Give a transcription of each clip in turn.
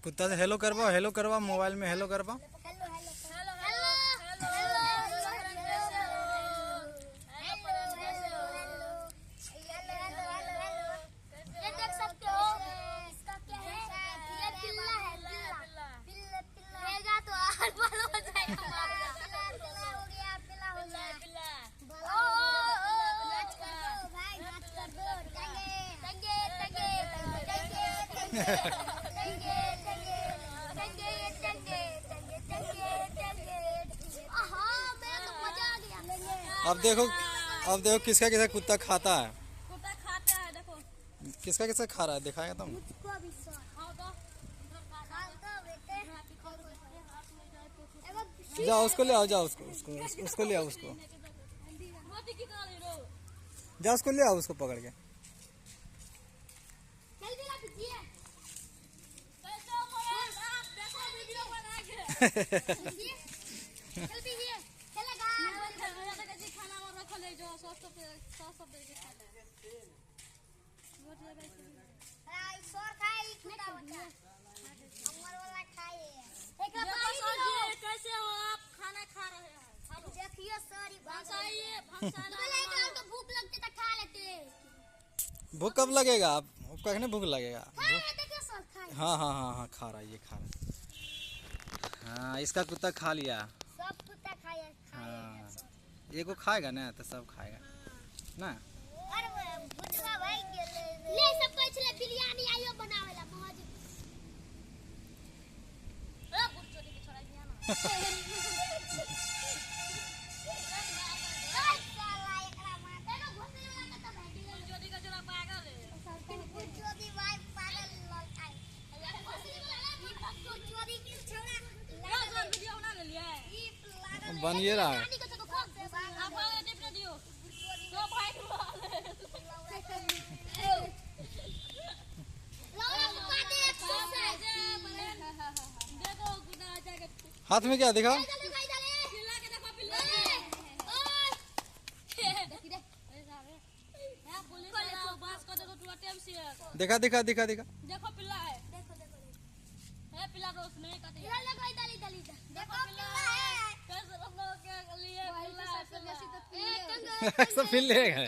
कुत्ता से हेलो करवाओ, हेलो करवाओ, मोबाइल में हेलो करवाओ। अब देखो किसका किसका कुत्ता खाता है। कुत्ता खाता है, देखो किसका किसका खा रहा है, दिखाएगा तुम। जाओ उसको ले आओ, जाओ उसको ले आओ, उसको जाओ, उसको ले आओ, उसको पकड़ के। कैसे हो आप, खाना खा रहे हैं? देखिए सॉरी, भूख लगती तो खा लेते। भूख कब लगेगा, आप कहने भूख लगेगा। हाँ हाँ हाँ हाँ, खा रहा है, ये खा रहा है। हाँ, इसका कुत्ता खा लिया। सब कुत्ता खाया। हाँ, ये को खाएगा ना तो सब खाएगा ना। ले सब कुछ ले, बिरयानी आइयो बनावेला मौज। ए बुच्चो के छोड़ा दिया ना। साला एकरा मारते ना, घोसले वाला का तो भेटी गई। जोड़ी का जोड़ा पागल है। बुच्चोदी भाई पागल लड़काई। घोसले वाला बुच्चोदी की छोड़ा। लो वीडियो बना ले लिया है। बनिए रहा है। आप टिप दियो। तो भाई हाथ में क्या दिखाओ। दिखा दिखा दिखा दिखा। देखो पिल्ला है, देखो पिल्ला तो उसने काटे। देखो पिल्ला है, कैसे हम लोग के लिए पिल्ला है। सब फिर लेगा।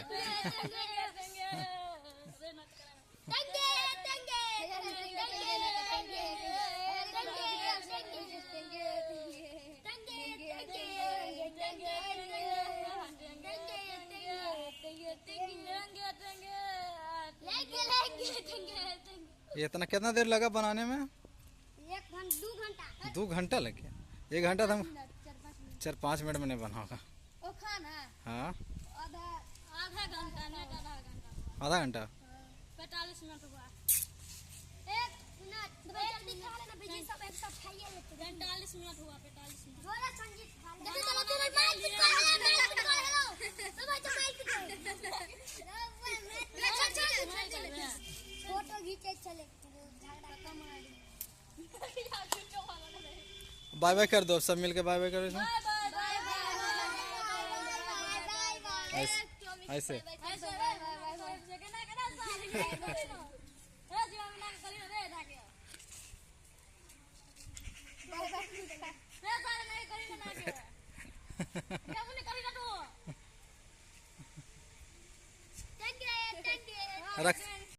ये इतना कितना देर लगा बनाने में? 2 घंटा लग गया। 1 घंटा था, 4-5 मिनट में नहीं बना होगा। हाँ, आधा घंटा 45 मिनट हुआ। 45 मिनट हुआ, 45 मिनट। फोटो खींचे चले। बाय बाय कर दो, सब मिलके बाय बाय करो इसमें। ऐसे रख।